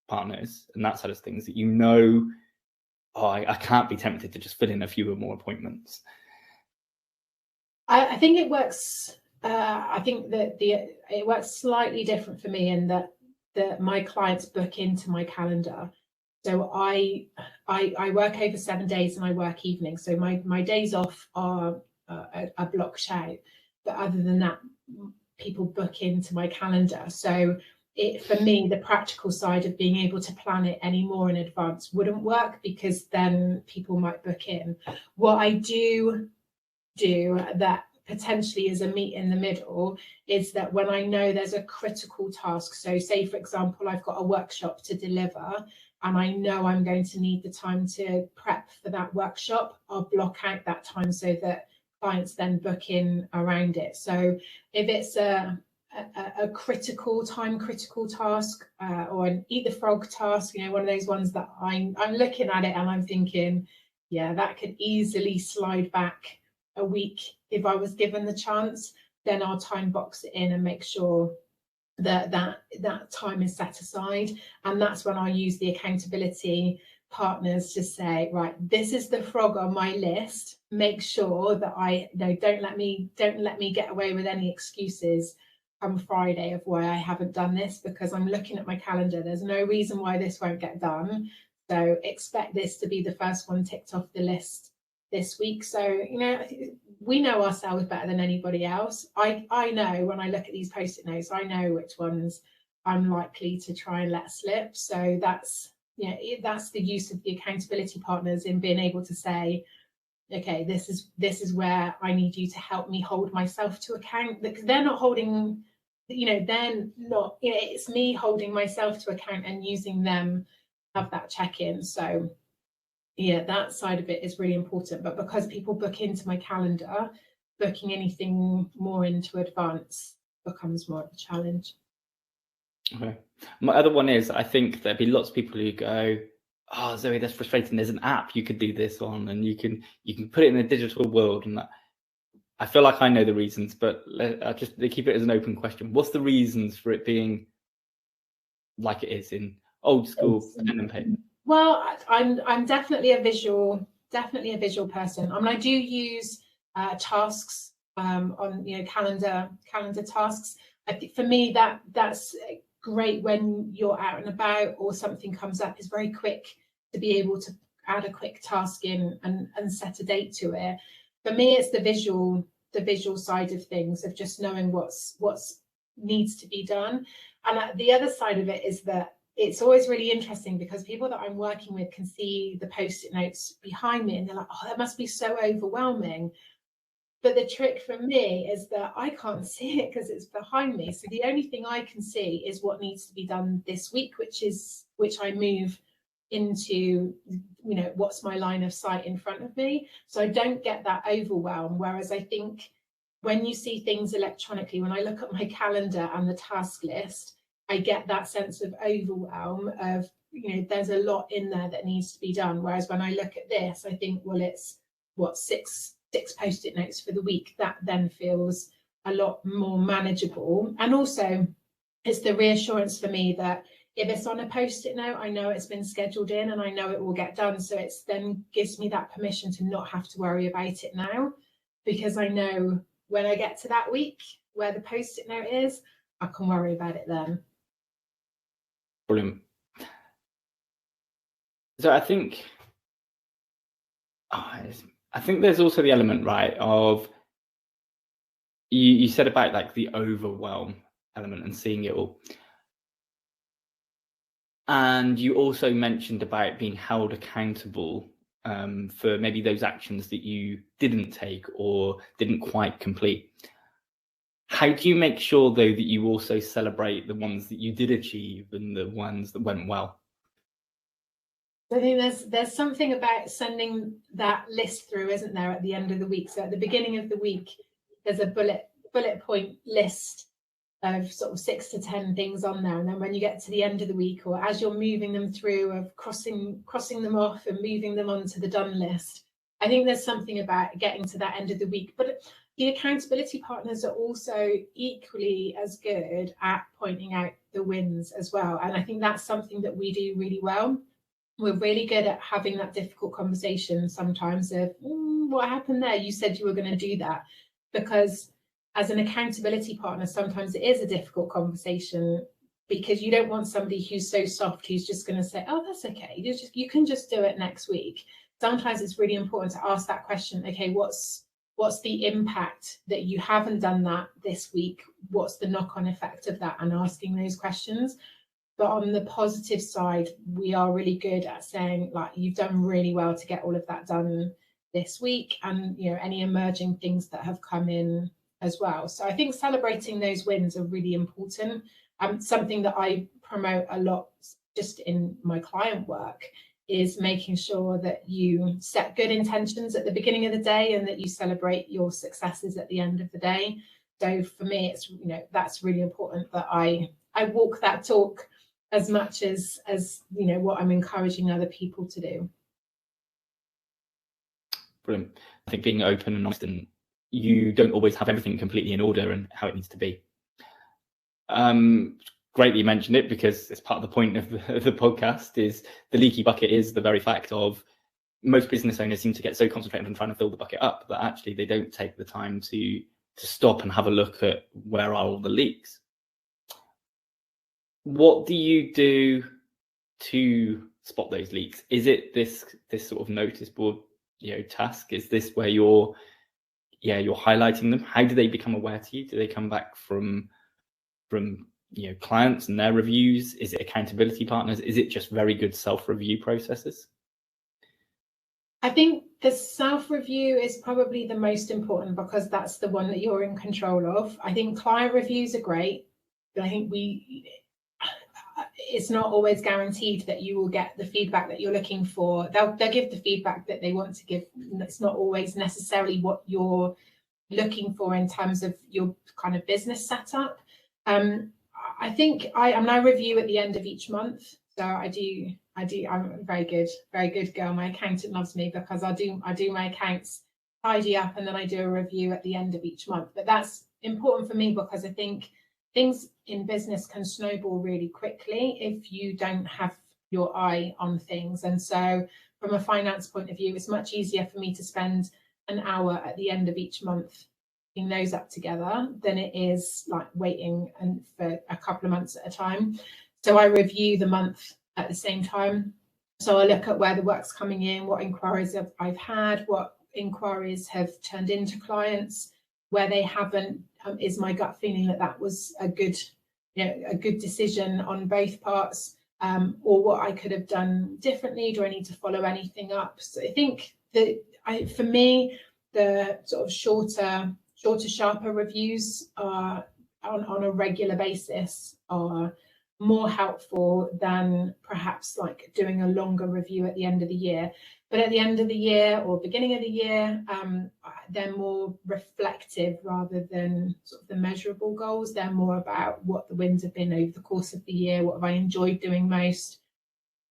partners and that sort of things that I can't be tempted to just fill in a few more appointments? I think it works. I think that it works slightly different for me in that my clients book into my calendar. So I work over 7 days and I work evenings. So my days off are blocked out. But other than that, people book into my calendar. So for me, the practical side of being able to plan it any more in advance wouldn't work, because then people might book in. What I do that potentially is a meet in the middle is that when I know there's a critical task, so say for example I've got a workshop to deliver and I know I'm going to need the time to prep for that workshop, I'll block out that time so that clients then book in around it. So if it's a time critical task, or an eat the frog task, one of those ones that I'm looking at it and I'm thinking, yeah, that could easily slide back a week if I was given the chance, then I'll time box it in and make sure that time is set aside. And that's when I use the accountability partners to say, right, this is the frog on my list. Make sure that don't let me get away with any excuses come Friday of why I haven't done this, because I'm looking at my calendar. There's no reason why this won't get done. So expect this to be the first one ticked off the list this week. So, we know ourselves better than anybody else. I know when I look at these post-it notes, I know which ones I'm likely to try and let slip. So that's the use of the accountability partners in being able to say, okay, this is where I need you to help me hold myself to account, because they're not holding, it's me holding myself to account and using them to have that check-in. So yeah, that side of it is really important. But because people book into my calendar, booking anything more into advance becomes more of a challenge. Okay. My other one is, I think there'd be lots of people who go, oh, Zoe, that's frustrating. There's an app you could do this on, and you can put it in a digital world. And I feel like I know the reasons, but they keep it as an open question. What's the reasons for it being like it is in old school pen and paper? Well, I'm definitely a visual person. I mean, I do use tasks on calendar tasks. I think for me that's great when you're out and about or something comes up. It's very quick to be able to add a quick task in and set a date to it. For me, it's the visual side of things, of just knowing what's needs to be done. And the other side of it is that it's always really interesting, because people that I'm working with can see the post-it notes behind me and they're like, oh, that must be so overwhelming. But the trick for me is that I can't see it because it's behind me. So the only thing I can see is what needs to be done this week, which I move into, what's my line of sight in front of me. So I don't get that overwhelm. Whereas I think when you see things electronically, when I look at my calendar and the task list, I get that sense of overwhelm of, there's a lot in there that needs to be done. Whereas when I look at this, I think, well, it's six post-it notes for the week. That then feels a lot more manageable. And also it's the reassurance for me that if it's on a post-it note, I know it's been scheduled in and I know it will get done. So it's then gives me that permission to not have to worry about it now, because I know when I get to that week where the post-it note is, I can worry about it then. Brilliant. So I think there's also the element, right, of you said about like the overwhelm element and seeing it all. And you also mentioned about being held accountable for maybe those actions that you didn't take or didn't quite complete. How do you make sure, though, that you also celebrate the ones that you did achieve and the ones that went well? I think there's something about sending that list through, isn't there, at the end of the week? So at the beginning of the week, there's a bullet point list of sort of 6 to 10 things on there, and then when you get to the end of the week, or as you're moving them through, of crossing them off and moving them onto the done list, I think there's something about getting to that end of the week. But the accountability partners are also equally as good at pointing out the wins as well, and I think that's something that we do really well. We're really good at having that difficult conversation sometimes of, what happened there? You said you were going to do that. Because as an accountability partner, sometimes it is a difficult conversation, because you don't want somebody who's so soft, who's just going to say, oh, that's okay. You can just do it next week. Sometimes it's really important to ask that question. Okay, what's the impact that you haven't done that this week? What's the knock-on effect of that? And asking those questions. But on the positive side, we are really good at saying, like, you've done really well to get all of that done this week, and any emerging things that have come in as well. So I think celebrating those wins are really important. Something that I promote a lot just in my client work is making sure that you set good intentions at the beginning of the day and that you celebrate your successes at the end of the day. So for me, it's, you know, that's really important that I walk that talk as much as you know, what I'm encouraging other people to do. Brilliant. I think being open and honest, and you don't always have everything completely in order and how it needs to be. Great that you mentioned it, because it's part of the point of the podcast. Is the leaky bucket is the very fact of most business owners seem to get so concentrated on trying to fill the bucket up that actually they don't take the time to stop and have a look at where are all the leaks. What do you do to spot those leaks? Is it this sort of notice board, you know, task? Is this where you're highlighting them? How do they become aware to you? Do they come back from you know, clients and their reviews? Is it accountability partners? Is it just very good self-review processes? I think the self-review is probably the most important, because that's the one that you're in control of. I think client reviews are great, but I think it's not always guaranteed that you will get the feedback that you're looking for. They'll give the feedback that they want to give. It's not always necessarily what you're looking for in terms of your kind of business setup. I think I review at the end of each month. So I do. I'm a very good girl. My accountant loves me because I do my accounts, tidy up, and then I do a review at the end of each month. But that's important for me because I think things in business can snowball really quickly if you don't have your eye on things. And so from a finance point of view, it's much easier for me to spend an hour at the end of each month putting those up together than it is like waiting and for a couple of months at a time. So I review the month at the same time. So I look at where the work's coming in, what inquiries I've had, what inquiries have turned into clients, where they haven't. Is my gut feeling that was a good decision on both parts, or what I could have done differently? Do I need to follow anything up? So I think that for me, the sort of shorter, sharper reviews are on a regular basis are more helpful than perhaps like doing a longer review at the end of the year. But at the end of the year or beginning of the year, they're more reflective rather than sort of the measurable goals. They're more about what the wins have been over the course of the year. What have I enjoyed doing most?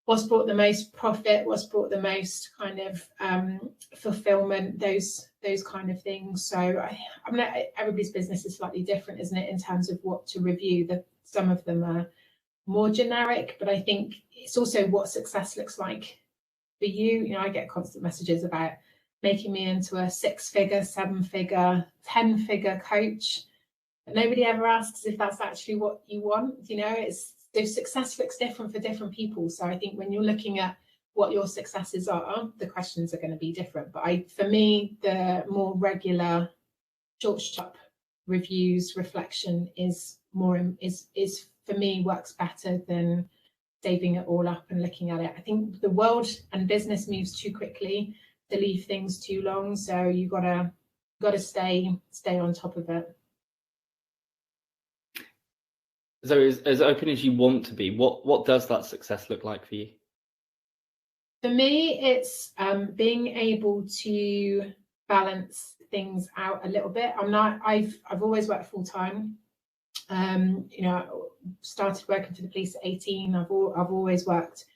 What's brought the most profit? What's brought the most kind of fulfillment? Those kind of things. So I mean, everybody's business is slightly different, isn't it, in terms of what to review? Some of them are more generic, but I think it's also what success looks like for you. You know, I get constant messages about making me into a 6-figure, 7-figure, 10-figure coach. But nobody ever asks if that's actually what you want. You know, so success looks different for different people. So I think when you're looking at what your successes are, the questions are going to be different. But for me, the more regular, short, sharp reviews, reflection is for me works better than saving it all up and looking at it. I think the world and business moves too quickly to leave things too long, so you gotta stay on top of it. So as open as you want to be, what does that success look like for you? For me, it's being able to balance things out a little bit. I've always worked full time. You know, started working for the police at 18. I've always worked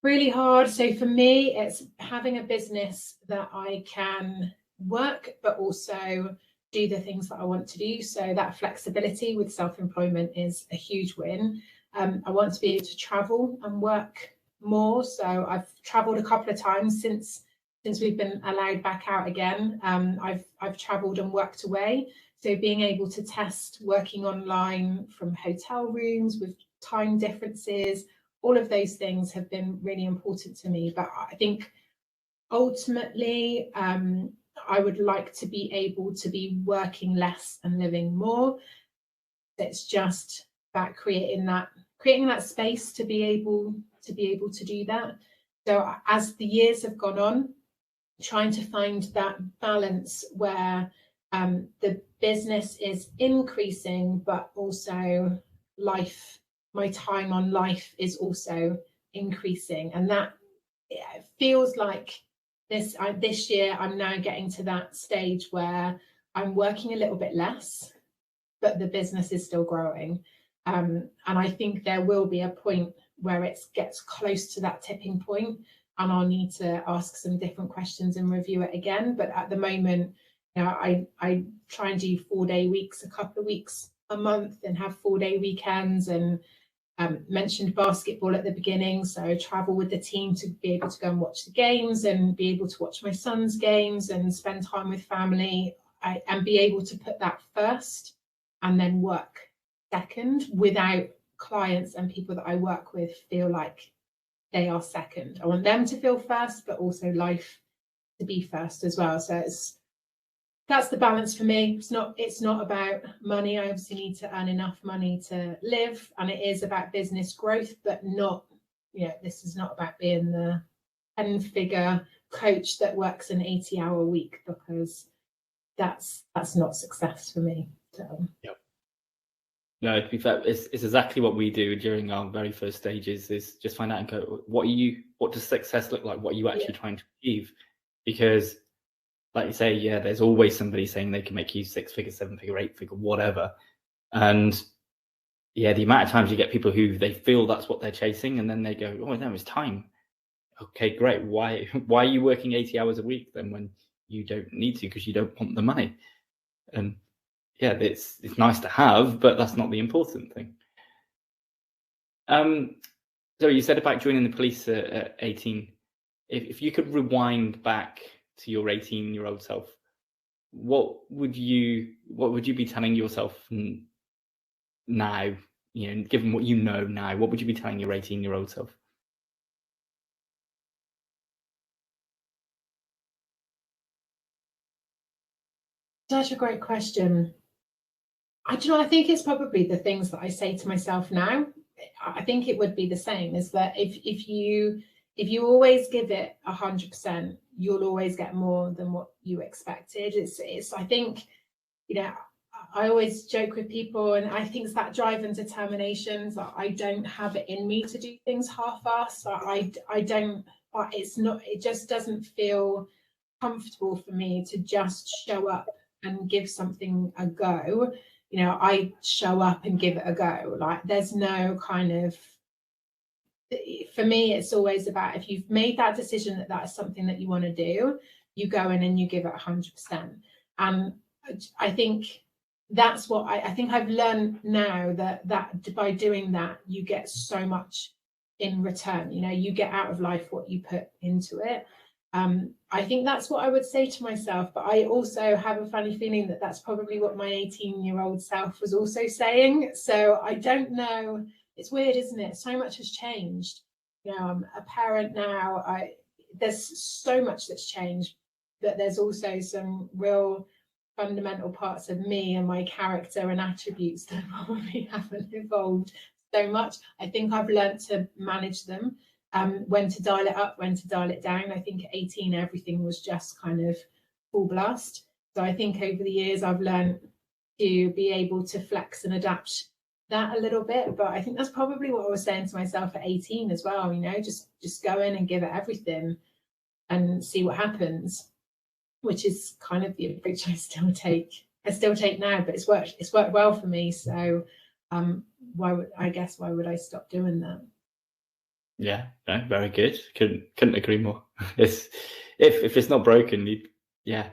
really hard. So for me, it's having a business that I can work, but also do the things that I want to do. So that flexibility with self-employment is a huge win. I want to be able to travel and work more. So I've traveled a couple of times since we've been allowed back out again. I've traveled and worked away. So being able to test working online from hotel rooms with time differences, all of those things have been really important to me. But I think ultimately, I would like to be able to be working less and living more. It's just about creating that space to be able to do that. So as the years have gone on, trying to find that balance where the business is increasing, but also my time on life is also increasing, and that it feels like this year I'm now getting to that stage where I'm working a little bit less, but the business is still growing. And I think there will be a point where it gets close to that tipping point, and I'll need to ask some different questions and review it again. But at the moment, you know, I try and do 4-day weeks, a couple of weeks a month, and have 4-day weekends. And mentioned basketball at the beginning, so I travel with the team to be able to go and watch the games and be able to watch my son's games and spend time with family, and be able to put that first and then work second, without clients and people that I work with feel like they are second. I want them to feel first, but also life to be first as well. So that's the balance for me. It's not about money. I obviously need to earn enough money to live, and it is about business growth, but not, you know, this is not about being the 10-figure coach that works an 80-hour week, because that's not success for me. So yep. No, to be fair, it's exactly what we do during our very first stages, is just find out and go, what does success look like? What are you actually trying to achieve? Because like you say, yeah, there's always somebody saying they can make you 6-figure, 7-figure, 8-figure, whatever. And yeah, the amount of times you get people who they feel that's what they're chasing, and then they go, oh no, it's time. Okay, great. Why are you working 80 hours a week then when you don't need to, because you don't want the money? And yeah, it's nice to have, but that's not the important thing. So you said about joining the police at 18. If you could rewind back to your 18-year-old self, what would you be telling yourself now? You know, given what you know now, what would you be telling your 18-year-old self? Such a great question. I think it's probably the things that I say to myself now. I think it would be the same, is that if you always give it 100%, you'll always get more than what you expected. It's I think, you know, I always joke with people, and I think it's that drive and determination that I don't have it in me to do things half-assed. I don't, it just doesn't feel comfortable for me to just show up and give something a go. You know, I show up and give it a go. Like, there's no kind of, for me, it's always about, if you've made that decision that is something that you want to do, you go in and you give it 100%. And I think that's what I think I've learned now, that by doing that, you get so much in return. You know, you get out of life what you put into it. I think that's what I would say to myself, but I also have a funny feeling that that's probably what my 18-year-old self was also saying. So I don't know. It's weird, isn't it? So much has changed. You know, I'm a parent now. There's so much that's changed, but there's also some real fundamental parts of me and my character and attributes that probably haven't evolved so much. I think I've learned to manage them. When to dial it up, when to dial it down. I think at 18, everything was just kind of full blast. So I think over the years, I've learned to be able to flex and adapt that a little bit. But I think that's probably what I was saying to myself at 18 as well. You know, just go in and give it everything and see what happens, which is kind of the approach I still take now, but it's worked well for me. So why would I stop doing that? Yeah, no, very good. Couldn't agree more. If it's not broken,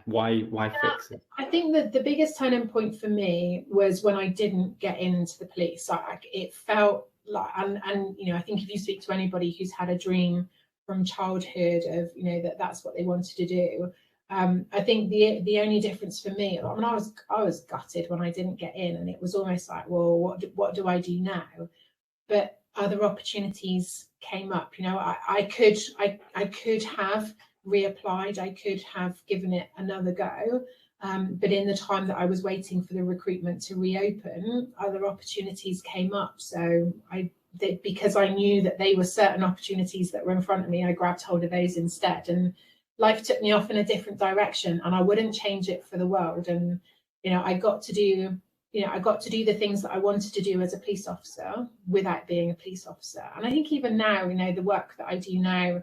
why fix it? I think that the biggest turning point for me was when I didn't get into the police. It felt like, and you know, I think if you speak to anybody who's had a dream from childhood of, you know, that's what they wanted to do, I think the only difference for me, I mean, I was gutted when I didn't get in, and it was almost like, well, what do I do now? But other opportunities came up. You know, I could have reapplied. I could have given it another go. But in the time that I was waiting for the recruitment to reopen, other opportunities came up. So because I knew that they were certain opportunities that were in front of me, I grabbed hold of those instead. And life took me off in a different direction, and I wouldn't change it for the world. And, you know, I got to do the things that I wanted to do as a police officer without being a police officer. And I think even now, you know, the work that I do now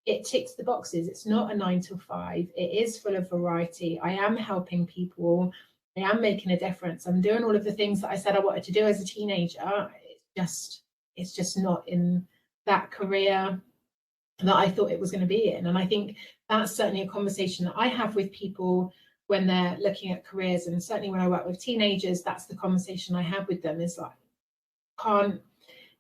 it ticks the boxes. It's not a 9 to 5. It is full of variety. I am helping people. I am making a difference. I'm doing all of the things that I said I wanted to do as a teenager. It's just not in that career that I thought it was going to be in. And I think that's certainly a conversation that I have with people when they're looking at careers. And certainly when I work with teenagers, that's the conversation I have with them, is like, can't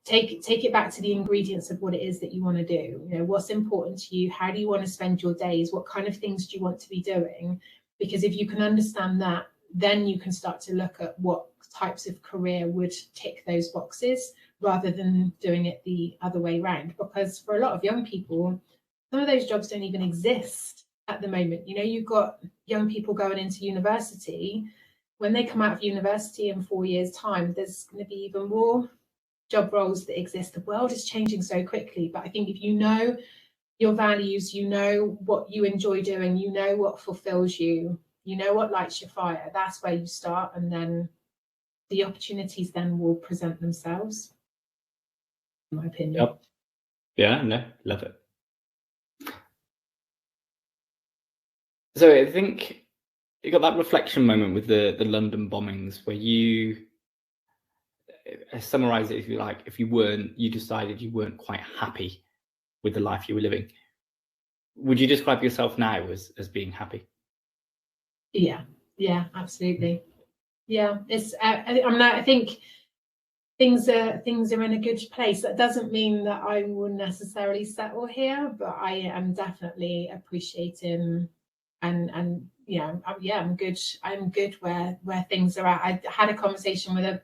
take it back to the ingredients of what it is that you want to do. You know, what's important to you? How do you want to spend your days? What kind of things do you want to be doing? Because if you can understand that, then you can start to look at what types of career would tick those boxes, rather than doing it the other way around. Because for a lot of young people, some of those jobs don't even exist at the moment. You know, you've got young people going into university. When they come out of university in 4 years' time, there's going to be even more job roles that exist. The world is changing so quickly. But I think if you know your values, you know what you enjoy doing, you know what fulfills you, you know what lights your fire, that's where you start. And then the opportunities then will present themselves, in my opinion. Yep. Yeah, no, love it. So I think you got that reflection moment with the London bombings where you summarize it, if you like, if you decided you weren't quite happy with the life you were living. Would you describe yourself now as being happy? Yeah, absolutely. Yeah, it's. I think things are in a good place. That doesn't mean that I will necessarily settle here, but I am definitely appreciating and you know, I'm good. I'm good where things are at. I had a conversation with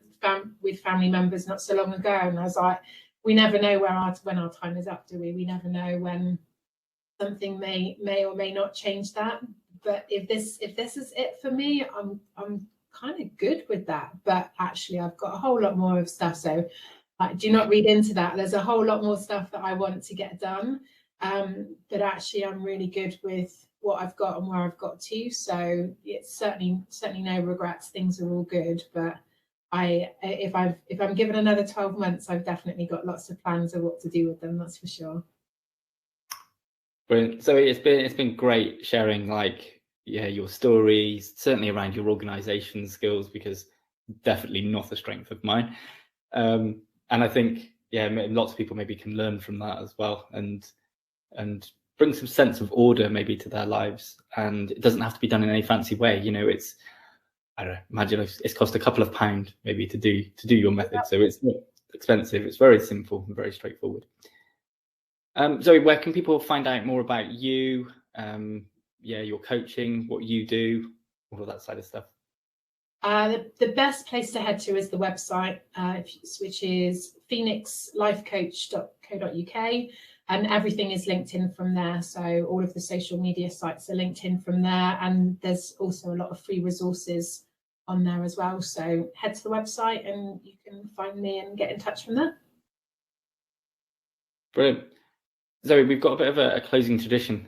family members not so long ago, and I was like, we never know when our time is up, do we? We never know when something may or may not change that. But if this is it for me, I'm kind of good with that. But actually, I've got a whole lot more of stuff. So do not read into that. There's a whole lot more stuff that I want to get done. But actually, I'm really good with what I've got and where I've got to. So it's certainly no regrets. Things are all good. But if I'm given another 12 months, I've definitely got lots of plans of what to do with them. That's for sure. Brilliant. So it's been great sharing your stories, certainly around your organisation skills, because definitely not a strength of mine. And I think lots of people maybe can learn from that as well, and bring some sense of order maybe to their lives. And it doesn't have to be done in any fancy way. You know, it's, I don't know, imagine it's cost a couple of pounds maybe to do your method. So it's not expensive. It's very simple and very straightforward. Zoe, where can people find out more about you? Your coaching, what you do, all of that side of stuff. The best place to head to is the website, which is pheonixlifecoach.co.uk, and everything is linked in from there. So all of the social media sites are linked in from there, and there's also a lot of free resources on there as well. So head to the website and you can find me and get in touch from there. Brilliant. Zoe, we've got a bit of a closing tradition,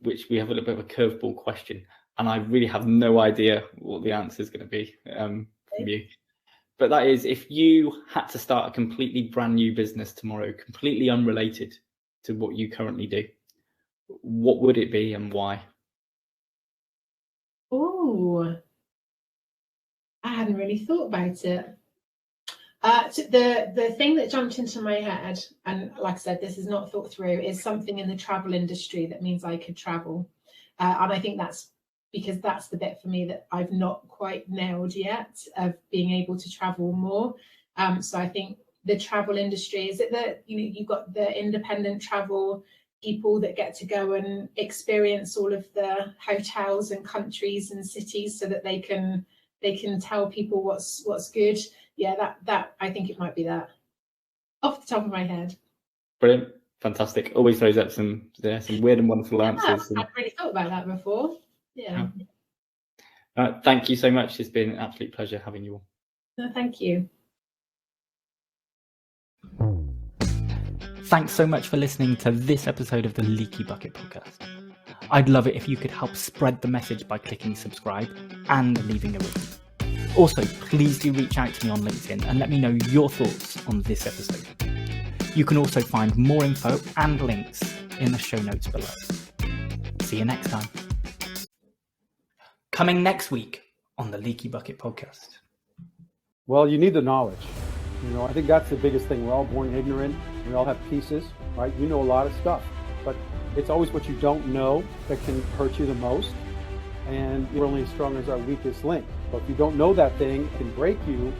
which we have a little bit of a curveball question, and I really have no idea what the answer is going to be from you. But that is, if you had to start a completely brand new business tomorrow, completely unrelated to what you currently do, what would it be and why? Oh, I hadn't really thought about it. The thing that jumped into my head, and like I said, this is not thought through, is something in the travel industry that means I could travel. And I think that's because that's the bit for me that I've not quite nailed yet, of being able to travel more. So I think the travel industry, is it that, you know, you've got the independent travel people that get to go and experience all of the hotels and countries and cities so that they can tell people what's good. Yeah, that I think it might be that, off the top of my head. Brilliant, fantastic. Always throws up some weird and wonderful answers. I've really thought about that before. Yeah. Thank you so much. It's been an absolute pleasure having you on. No, thank you. Thanks so much for listening to this episode of the Leaky Bucket podcast. I'd love it if you could help spread the message by clicking subscribe and leaving a review. Also, please do reach out to me on LinkedIn and let me know your thoughts on this episode. You can also find more info and links in the show notes below. See you next time. Coming next week on the Leaky Bucket podcast. Well, you need the knowledge. I think that's the biggest thing. We're all born ignorant. We all have pieces, right? You know a lot of stuff, but it's always what you don't know that can hurt you the most. And we're only as strong as our weakest link. But if you don't know that thing, it can break you.